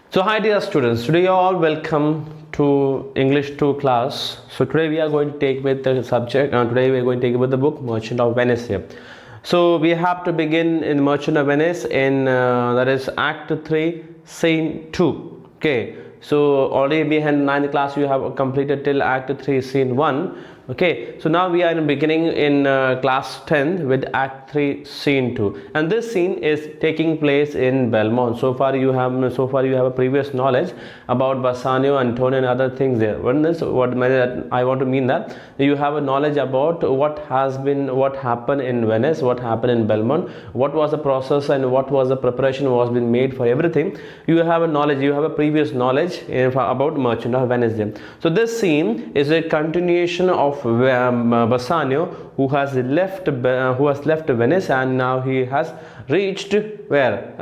So hi dear students, today you are all welcome to English 2 class. So today we are going to take with the subject, today we are going to take with the book Merchant of Venice here. So we have to begin in Merchant of Venice in that is Act 3 Scene 2. Okay, so already we had 9th class, you have completed till Act 3 Scene 1. Okay, so now we are in beginning in class 10 with Act 3 Scene 2, and this scene is taking place in Belmont. So far you have a previous knowledge about Bassanio, Antonio and other things there. What I want to mean that you have a knowledge about what happened in Venice, what happened in Belmont, what was the process and what was the preparation was been made for everything. You have a knowledge, you have a previous knowledge about Merchant of Venice there. So this scene is a continuation of Bassanio, who has left Venice, and now he has reached where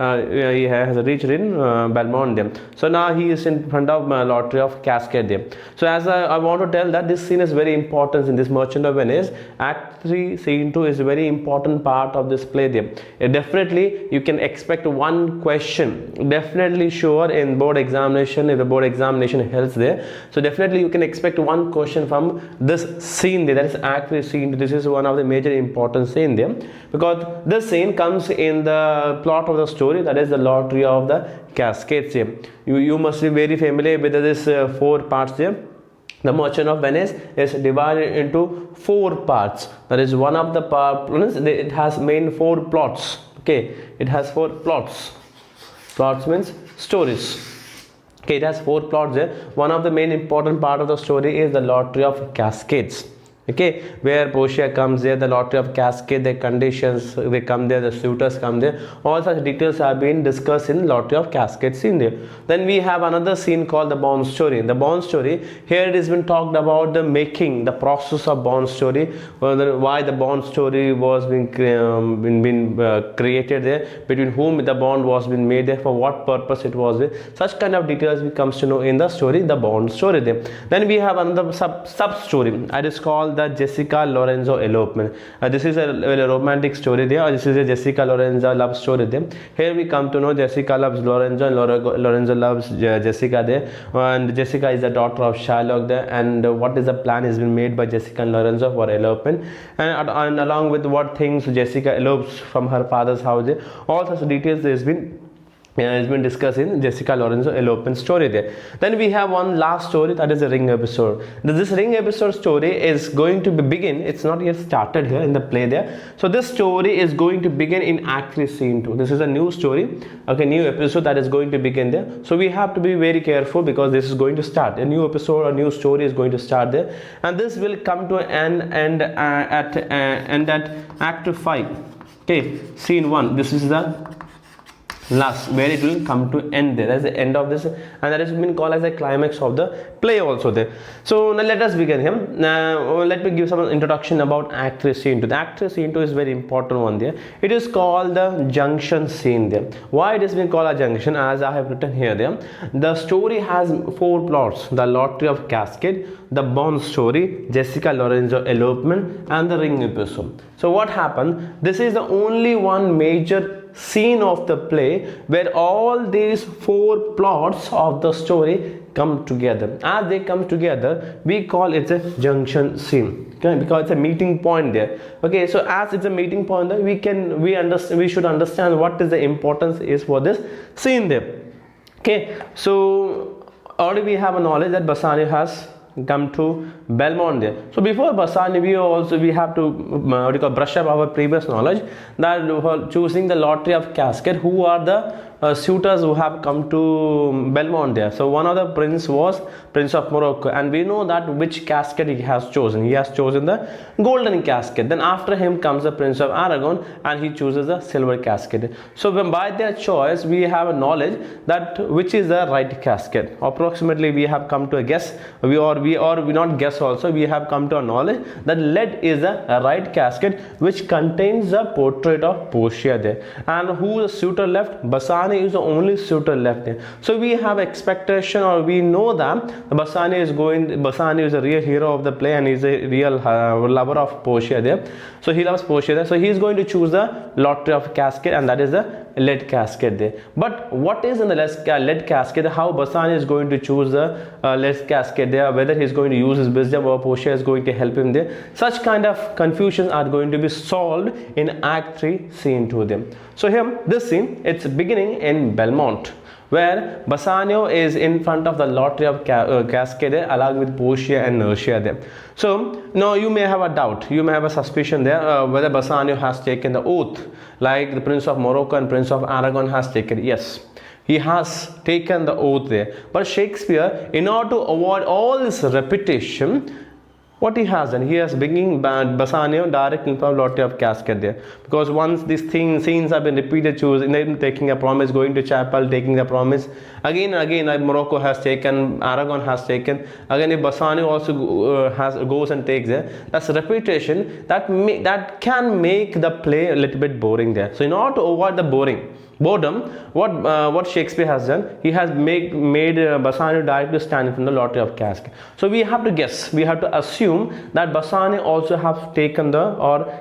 he has reached in Belmont there. So now he is in front of Lottery of Cascade there. So as I want to tell that this scene is very important in this Merchant of Venice. Act 3 Scene 2 is a very important part of this play there. Definitely you can expect one question, definitely sure, in board examination, if the board examination helps there. So definitely you can expect one question from this scene there, that is Act 3 Scene. This is one of the major important scene there, because this scene comes in the plot of the story, that is the Lottery of the Cascades here. You must be very familiar with this 4 parts there. The Merchant of Venice is divided into 4 parts. That is one of the parts. It has main 4 plots. Okay, it has 4 plots. Plots means stories. Okay, it has 4 plots there. One of the main important part of the story is the Lottery of Cascades. Okay, where Portia comes there, the Lottery of Cascade, the conditions they come there, the suitors come there, all such details are being discussed in Lottery of Cascade scene there. Then we have another scene called the Bond story. The Bond story, here it has been talked about the making, the process of Bond story, why the Bond story was being created there, between whom the bond was being made there, for what purpose it was there. Such kind of details we comes to know in the story, the Bond story there. Then we have another sub story, it is called the Jessica Lorenzo elopement. This is a romantic story there. This is a Jessica Lorenzo love story there. Here we come to know Jessica loves Lorenzo and Lorenzo loves Jessica there, and Jessica is the daughter of Shylock there, and what is the plan has been made by Jessica and Lorenzo for elopement, and along with what things Jessica elopes from her father's house there. All such details has been discussed in Jessica Lorenzo elopement story there. Then we have one last story, that is a ring episode. This ring episode story is going to begin, it's not yet started here in the play there. So this story is going to begin in Act 3 Scene 2. This is a new story, okay, new episode that is going to begin there. So we have to be very careful, because this is going to start a new episode, a new story is going to start there, and this will come to an end at Act 5. Okay, Scene 1. This is the last, where it will come to end there. That's the end of this, and that has been called as the climax of the play also there. So now let us begin here. Now let me give some introduction about Act 3 Scene 2. The Act 3 Scene 2 is very important one there. It is called the junction scene there. Why it has been called a junction? As I have written here there, the story has 4 plots: the Lottery of Cascade, the Bond story, Jessica Lorenzo elopement, and the ring episode. So what happened? This is the only one major scene of the play where all these 4 plots of the story come together. As they come together, we call it a junction scene, okay, because it's a meeting point there. Okay, so as it's a meeting point there, we should understand what is the importance is for this scene there. Okay, so already we have a knowledge that Bassanio has come to Belmont there. So before Bassanio, we have to brush up our previous knowledge, that for choosing the Lottery of Cascade, who are the suitors who have come to Belmont there. So one of the prince was Prince of Morocco, and we know that which cascade he has chosen. He has chosen the golden cascade. Then after him comes the Prince of Aragon, and he chooses the silver cascade. So when by their choice, we have a knowledge that which is the right cascade. Approximately we have come to a guess, we not guess also, we have come to a knowledge that lead is the right cascade, which contains the portrait of Portia there. And who the suitor left? Bassanio is the only suitor left there. So we have expectation, or we know that Bassanio is a real hero of the play, and is a real lover of Portia there. So he loves Portia there. So he is going to choose the Lottery of Cascade, and that is the lead casket there. But what is in the lead casket? How Bassanio is going to choose the lead casket there, whether he is going to use his wisdom or Portia is going to help him there. Such kind of confusions are going to be solved in Act 3, Scene 2 there. So here, this scene, it's beginning in Belmont, where Bassanio is in front of the lottery of casket along with Portia and Inertia there. So now you may have a doubt, you may have a suspicion there whether Bassanio has taken the oath like the Prince of Morocco and Prince of Aragon has taken. Yes, he has taken the oath there. But Shakespeare, in order to avoid all this repetition, what he has done, he has bringing Bassanio direct in front of lottery of casket there, because once these scenes have been repeated, choosing, taking a promise, going to chapel, taking the promise again and again, like Morocco has taken, Aragon has taken, again if Bassanio also goes and takes there, that's repetition that can make the play a little bit boring there. So in order to avoid the boredom, what Shakespeare has done, he has made Bassanio directly stand from the lottery of casket. So we have to guess, we have to assume that Bassanio also have taken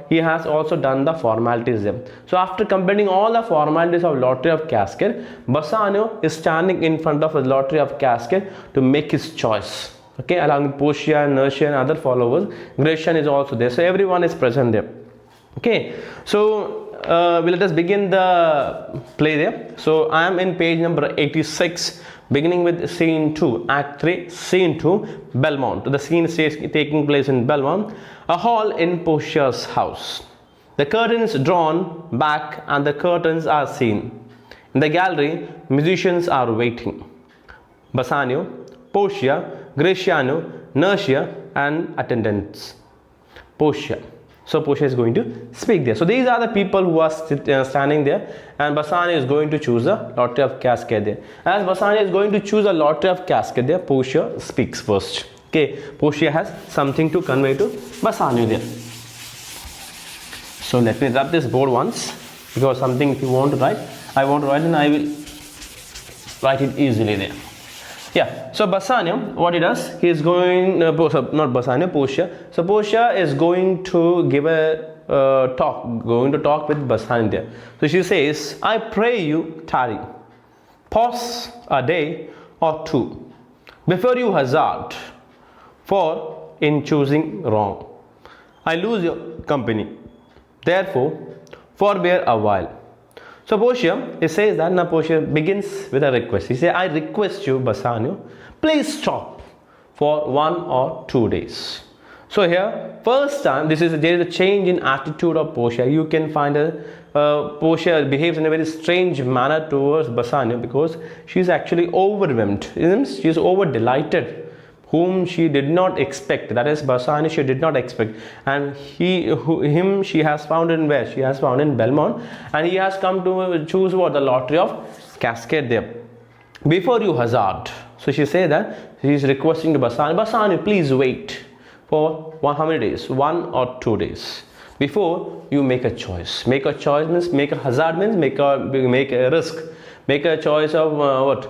he has also done the formalities there. So after completing all the formalities of lottery of casket, Bassanio is standing in front of the lottery of casket to make his choice. Okay, along with Portia, Inertia and other followers. Gratian is also there. So everyone is present there. Okay, so let us begin the play there. So I am in page number 86, beginning with Scene 2, Act 3, Scene 2, Belmont. The scene is taking place in Belmont, a hall in Portia's house. The curtains drawn back and the curtains are seen. In the gallery, musicians are waiting. Bassanio, Portia, Gratiano, Inertia and attendants. Portia. So Portia is going to speak there. So these are the people who are standing there, and Bassanio is going to choose a lottery of casket there. As Bassanio is going to choose a lottery of casket there, Portia speaks first. Okay, Portia has something to convey to Bassanio there. So let me rub this board once, because something if you want to write, I want to write and I will write it easily there. Yeah, so Bassanio, what he does, he is going, not Bassanio, Portia. So Portia is going to give a talk with Bassanio there. So she says, I pray you tarry, pause a day or two before you hazard, for in choosing wrong I lose your company, therefore forbear a while. So Portia, he says that, now Portia begins with a request. He says, I request you, Bassanio, please stop for 1 or 2 days. So here, first time, there is a change in attitude of Portia. You can find Portia behaves in a very strange manner towards Bassanio, because she is actually overwhelmed. She is over delighted, whom she did not expect. That is Bassanio, she did not expect. And him she has found in where? She has found in Belmont, and he has come to choose what? The lottery of casket there. Before you hazard. So she said that she is requesting to Bassanio, Bassanio, please wait for how many days? 1 or 2 days before you make a choice. Make a choice means, make a hazard means make a risk. Make a choice of what?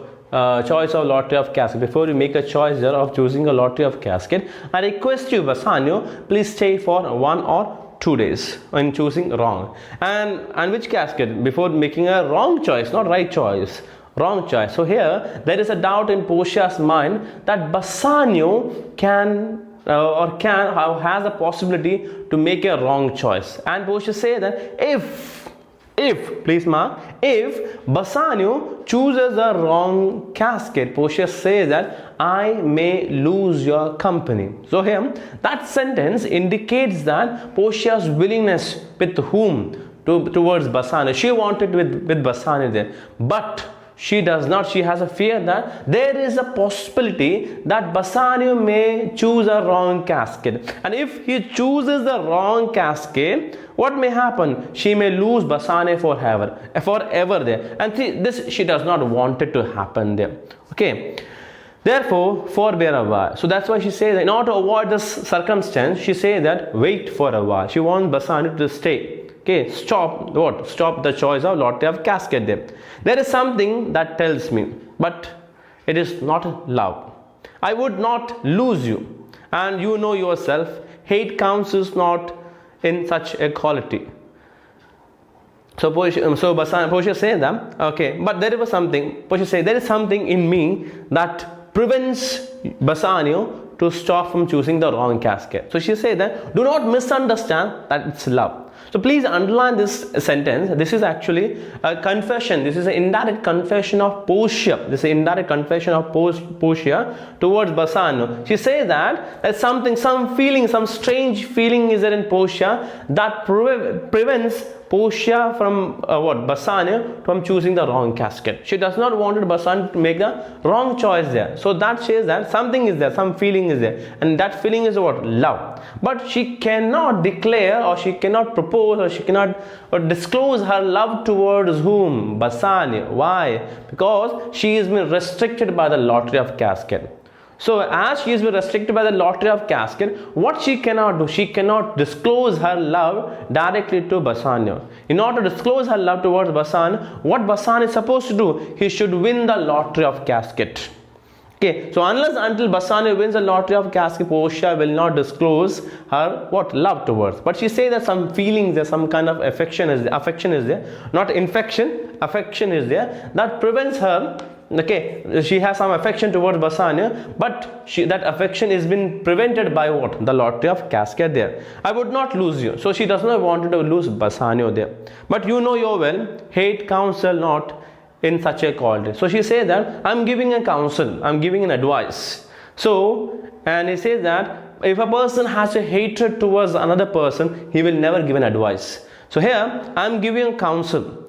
Choice of lottery of casket. Before you make a choice there of choosing a lottery of casket, I request you, Bassanio, please stay for 1 or 2 days in choosing wrong. And which casket? Before making a wrong choice, not right choice, wrong choice. So here there is a doubt in Portia's mind that Bassanio has a possibility to make a wrong choice. And Portia say that if, please mark, if Bassanio chooses the wrong casket, Portia says that I may lose your company. So here, that sentence indicates that Portia's willingness with whom? Towards Bassanio. She wanted with Bassanio there. But she does not. She has a fear that there is a possibility that Bassanio may choose a wrong casket. And if he chooses the wrong casket, what may happen? She may lose Bassanio forever there. And this she does not want it to happen there. Okay. Therefore, forbear a while. So that's why she says, in order to avoid this circumstance, she says that wait for a while. She wants Bassanio to stay. Okay, stop what? Stop the choice of lottery of casket there. There is something that tells me, but it is not love. I would not lose you, and you know yourself, hate counts is not in such a quality. So Portia said that, okay, but there was something. Portia said, there is something in me that prevents Bassanio to stop from choosing the wrong casket. So she said that, do not misunderstand that it's love. So please underline this sentence. This is actually a confession. This is an indirect confession of Portia. This is an indirect confession of Portia towards Bassanio. She says that there's something, some feeling, some strange feeling is there in Portia that prevents Portia from Bassanio from choosing the wrong casket. She does not want Bassanio to make the wrong choice there. So that says that something is there, some feeling is there, and that feeling is what? Love. But she cannot declare, or she cannot propose, or she cannot disclose her love towards whom? Bassanio. Why? Because she is being restricted by the lottery of casket. So as she is restricted by the lottery of casket, what she cannot do? She cannot disclose her love directly to Bassanio. In order to disclose her love towards Bassanio, what Bassanio is supposed to do? He should win the lottery of casket. Okay, so until Bassanio wins the lottery of casket, Portia will not disclose her love towards. But she says that some feelings there, some kind of affection is there, not infection, affection is there, that prevents her. Okay, she has some affection towards Bassanio, but that affection is been prevented by what? The lottery of casket there. I would not lose you. So she does not want to lose Bassanio there. But you know your well, hate counsel not in such a quality. So she says that I'm giving a counsel, I'm giving an advice. So, and he says that if a person has a hatred towards another person, he will never give an advice. So here I'm giving a counsel.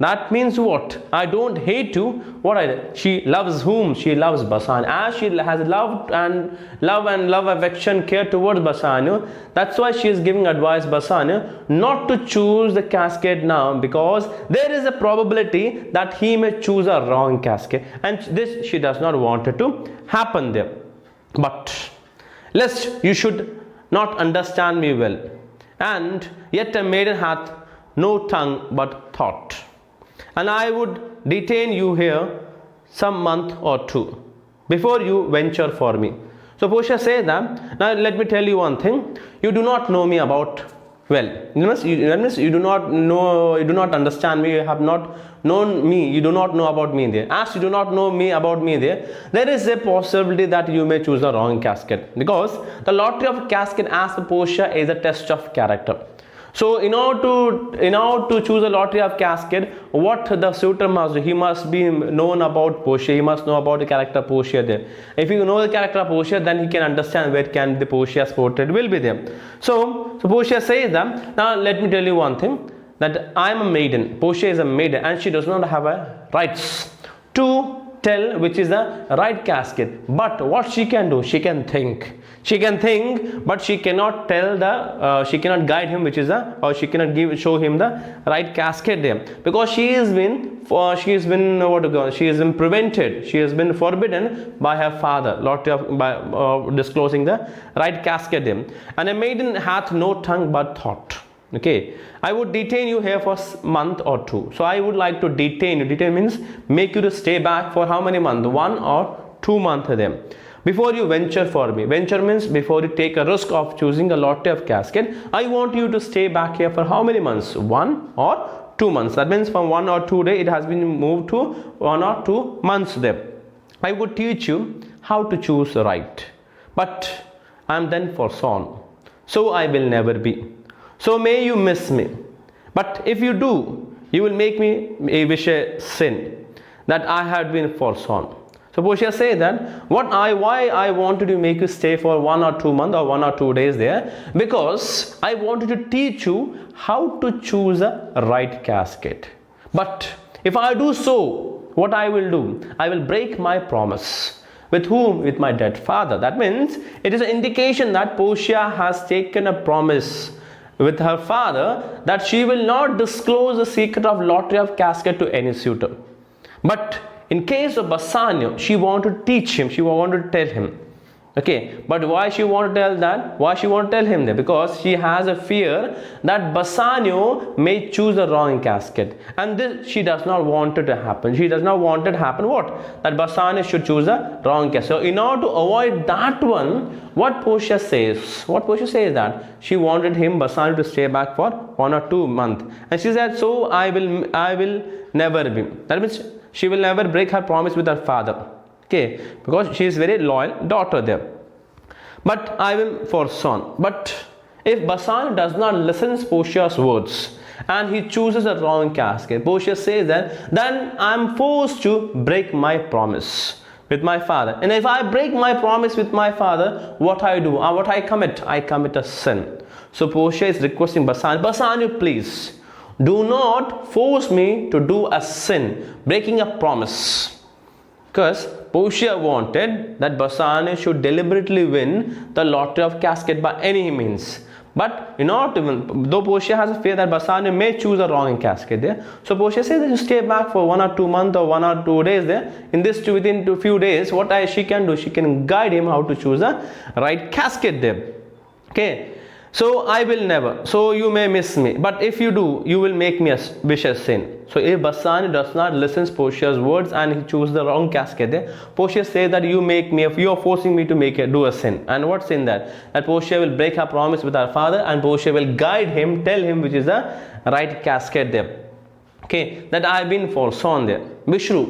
That means what? I don't hate you. She loves whom? She loves Bassanio. As she has love, affection, care towards Bassanio, that's why she is giving advice Bassanio not to choose the casket now, because there is a probability that he may choose a wrong casket, and this she does not want it to happen there. But lest you should not understand me well, and yet a maiden hath no tongue but thought, and I would detain you here some month or two before you venture for me. So Portia says that, now let me tell you one thing, you do not know me about well. You do not know, you do not understand me, you have not known me, you do not know about me there. As you do not know me about me there is a possibility that you may choose the wrong casket, because the lottery of casket as for Portia is a test of character. So in order to choose a lottery of casket, what the suitor must do, he must be known about Portia, he must know about the character of Portia there. If you know the character of Portia, then he can understand where can the Portia's portrait will be there. So Portia says that, now let me tell you one thing, that I am a maiden, Portia is a maiden, and she does not have a rights to tell which is the right casket. But what she can do, she can think, but she cannot tell she cannot guide him which is or she cannot show him the right casket there, because she has been prevented, she has been forbidden by her father by disclosing the right casket there. And a maiden hath no tongue but thought. Okay, I would detain you here for a month or two. So I would like to detain you. Detain means make you to stay back for how many months? 1 or 2 months then, before you venture for me. Venture means before you take a risk of choosing a lottery of casket. I want you to stay back here for how many months? 1 or 2 months. That means from 1 or 2 days it has been moved to 1 or 2 months there. I would teach you how to choose right, but I am then forsworn, so I will never be. So may you miss me, but if you do, you will make me wish a sin that I had been forsworn. So Portia says that why I wanted to make you stay for 1 or 2 months or 1 or 2 days there, because I wanted to teach you how to choose a right casket. But if I do so, what I will do? I will break my promise. With whom? With my dead father. That means it is an indication that Portia has taken a promise with her father that she will not disclose the secret of lottery of casket to any suitor. But in case of Bassanio, she wanted to teach him, she wanted to tell him. Okay, but why she want to tell that? Why she want to tell him that? Because she has a fear that Bassanio may choose the wrong casket, and this she does not want it to happen. She does not want it to happen. What? That Bassanio should choose the wrong casket. So in order to avoid that one, what Portia says? What Portia says that she wanted him, Bassanio, to stay back for 1 or 2 months, and she said, "So I will never be." That means she will never break her promise with her father. Okay, because she is very loyal daughter there. But I will forsworn. But if Bassanio does not listen to Portia's words and he chooses a wrong casket, Portia says that then I am forced to break my promise with my father. And if I break my promise with my father, what I do? What I commit? I commit a sin. So Portia is requesting Bassanio, Bassanio, please do not force me to do a sin, breaking a promise. Because Portia wanted that Bassanio should deliberately win the lottery of casket by any means. But in order to win, though Portia has a fear that Bassanio may choose a wrong casket there, so Portia says that you stay back for 1 or 2 months or 1 or 2 days there. In this, within a few days, what she can do, she can guide him how to choose a right casket there. Okay. So I will never. So you may miss me. But if you do, you will make me a vicious sin. So if Bassanio does not listen to Portia's words and he chooses the wrong casket there, Portia says that you are forcing me to do a sin. And what sin that? That Portia will break her promise with her father, and Portia will guide him, tell him which is the right casket there. Okay, that I have been forsworn there. Bishru,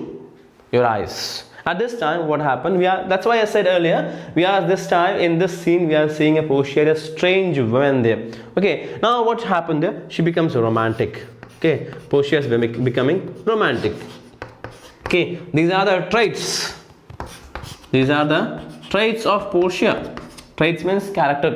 your eyes. At this time, what happened? That's why I said earlier, this time in this scene, we are seeing a Portia, a strange woman there. Okay, now what happened there? She becomes romantic. Okay, Portia is becoming romantic. Okay, these are the traits. These are the traits of Portia. Traits means character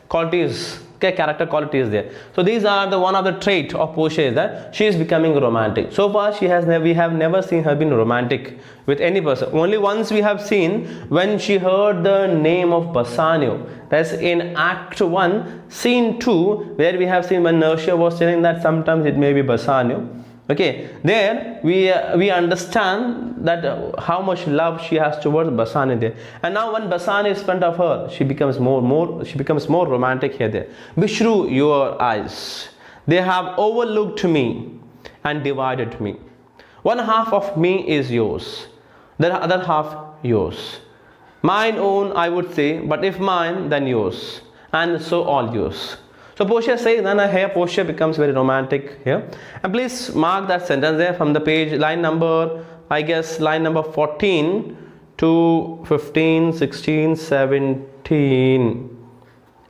qualities. Okay, character qualities there. So these are the one of the trait of Portia is that she is becoming romantic. So far we have never seen her being romantic with any person. Only once we have seen when she heard the name of Bassanio. That's in Act 1, Scene 2, where we have seen when Nertia was telling that sometimes it may be Bassanio. Okay, there we understand that how much love she has towards Bassanio there. And now when Bassanio is in front of her, she becomes more romantic here there. Bishru, your eyes, they have overlooked me and divided me. One half of me is yours, the other half yours. Mine own, I would say, but if mine, then yours, and so all yours. So Portia says, then here Portia becomes very romantic here. And please mark that sentence there from the page, line number 14 to 15, 16, 17,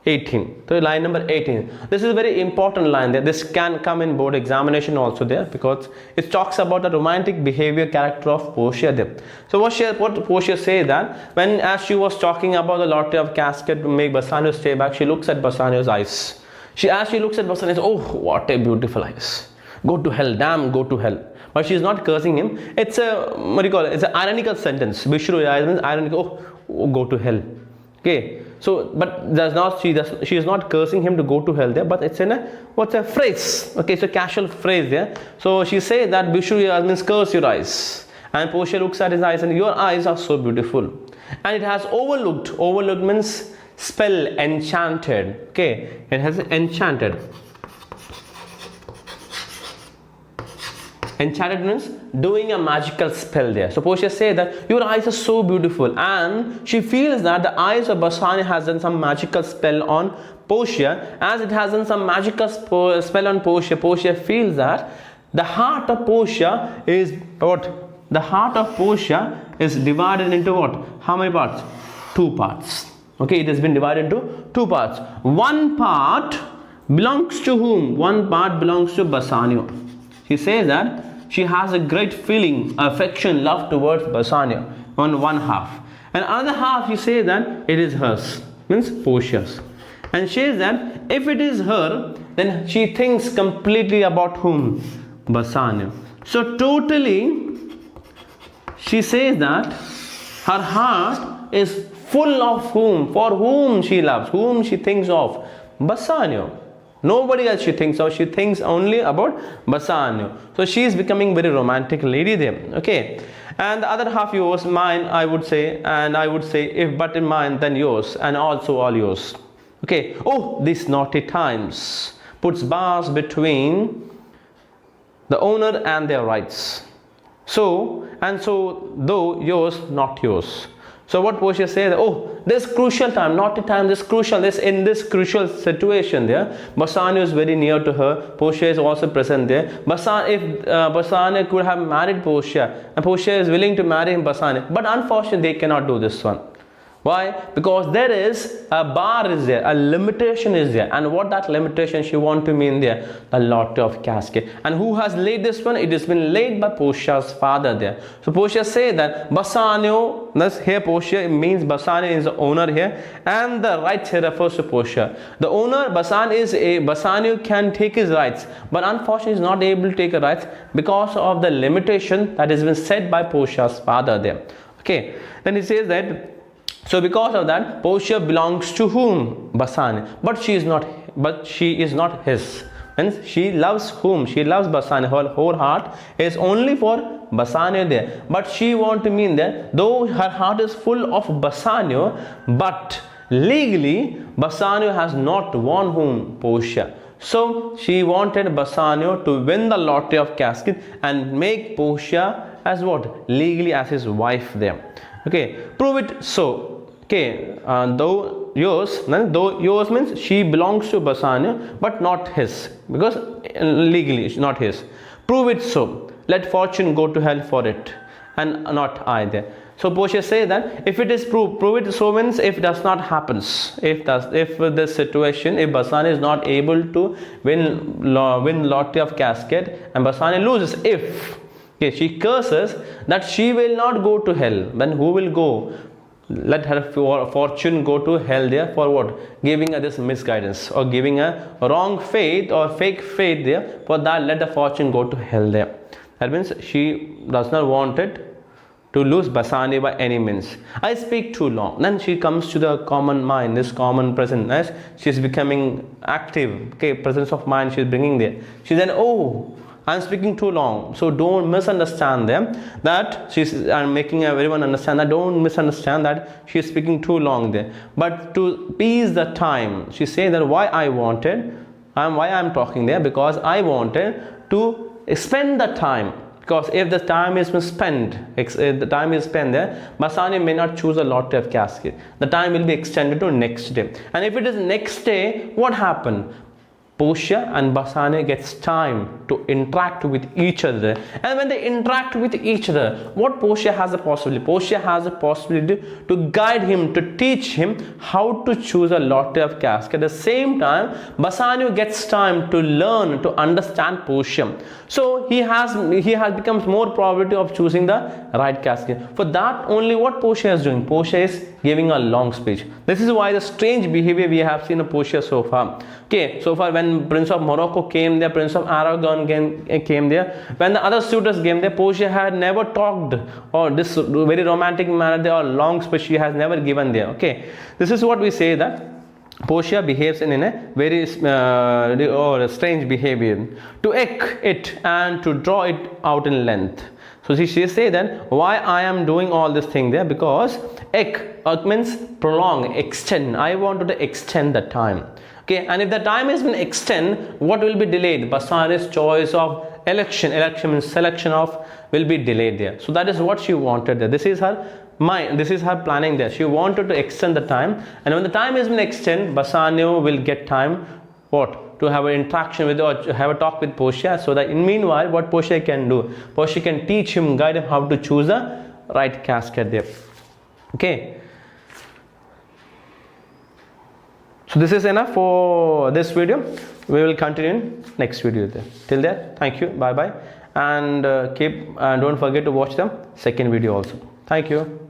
18. So line number 18. This is a very important line there. This can come in board examination also there, because it talks about the romantic behavior character of Portia there. So what Portia says that as she was talking about the lottery of casket to make Bassanio stay back, she looks at Bassanio's eyes. As she looks at Bassanio, says, "Oh, what a beautiful eyes! Go to hell, damn, go to hell." But she is not cursing him. It's it's an ironical sentence. Bishru means ironical. Oh, go to hell. Okay. So, but she is not cursing him to go to hell there. But it's in a phrase. Okay, it's a casual phrase there. So she says that Bishru means curse your eyes. And Portia looks at his eyes and your eyes are so beautiful. And it has overlooked. Overlooked means spell, enchanted. Okay, it has enchanted. Enchanted means doing a magical spell there. So Portia says that your eyes are so beautiful, and she feels that the eyes of Bassanio has done some magical spell on Portia. As it has done some magical spell on Portia, Portia feels that the heart of Portia is what? The heart of Portia is divided into what? How many parts? 2 parts. Okay, it has been divided into 2 parts. One part belongs to whom? One part belongs to Bassanio. She says that she has a great feeling, affection, love towards Bassanio on one half. And another half, she says that it is hers, means Portia's. And she says that if it is her, then she thinks completely about whom? Bassanio. So totally, she says that her heart is full of whom? For whom she loves, whom she thinks of? Bassanio. Nobody else she thinks of. She thinks only about Bassanio. So she is becoming very romantic lady there. Okay. and the other half yours, mine, I would say, and I would say if but in mine then yours, and also all yours. Okay. Oh, these naughty times puts bars between the owner and their rights. So though yours, not yours. So what Portia says, oh, this crucial time, naughty time, this crucial, in this crucial situation there, Bassanio is very near to her. Portia is also present there. If Bassanio could have married Portia, and Portia is willing to marry him, Bassanio, but unfortunately they cannot do this one. Why? Because there is a bar is there, a limitation is there, and what that limitation she want to mean there? The lottery of casket. And who has laid this one? It has been laid by Portia's father there. So Portia say that Bassanio, thus here Portia means Bassanio is the owner here, and the rights here refers to Portia. The owner, Bassanio can take his rights, but unfortunately is not able to take his rights because of the limitation that has been set by Portia's father there. Okay. Then he says that, so because of that, Portia belongs to whom? Bassanio. But she is not his. Means she loves whom? She loves Bassanio. Her whole heart is only for Bassanio there. But she want to mean that though her heart is full of Bassanio, but legally Bassanio has not won whom? Portia. So she wanted Bassanio to win the lottery of casket and make Portia as what? Legally as his wife there. Okay, prove it so. Okay, though yours means she belongs to Bassanio but not his, because legally it's not his. Prove it so. Let fortune go to hell for it, and not I there. So Portia say that if it is prove it so means if it does not happens, if this situation, if Bassanio is not able to win lottery of casket and Bassanio loses, if okay, she curses that she will not go to hell, then who will go? Let her fortune go to hell there for what? Giving her this misguidance or giving her wrong faith or fake faith there. For that, let the fortune go to hell there. That means she does not want it to lose Bassanio by any means. I speak too long. Then she comes to the common mind, this common presence. She is becoming active. Okay, presence of mind she is bringing there. She then, oh, I'm speaking too long, so don't misunderstand them. That I'm making everyone understand that. Don't misunderstand that she is speaking too long there. But to ease the time, she says that why I'm talking there, because I wanted to spend the time. Because if the time is spent there, Bassanio may not choose a lottery of casket. The time will be extended to next day. And if it is next day, what happened? Portia and Bassanio gets time to interact with each other, and when they interact with each other, what Portia has the possibility? Portia has the possibility to guide him, to teach him how to choose a lottery of casket. At the same time, Bassanio gets time to learn, to understand Portia. So he has becomes more probability of choosing the right casket. For that only what Portia is doing? Portia is giving a long speech. This is why the strange behavior we have seen of Portia so far. Okay, so far when Prince of Morocco came there, Prince of Aragon came there, when the other suitors came there, Portia had never talked or this very romantic manner there or long speech she has never given there. Okay, this is what we say that Portia behaves in a very strange behavior, to eke it and to draw it out in length. So she say that why I am doing all this thing there, because eke means prolong, extend. I wanted to extend the time. Okay, and if the time has been extended, what will be delayed? Bassanio's choice of election means selection of, will be delayed there. So that is what she wanted there. This is her mind, this is her planning there. She wanted to extend the time, and when the time has been extended, Bassanio will get time what? To have an interaction with or have a talk with Portia, so that in meanwhile what Portia can do? Portia can teach him, guide him how to choose the right casket there. Okay. So this is enough for this video. We will continue next video there. Till there, thank you, bye bye, and don't forget to watch the second video also. Thank you.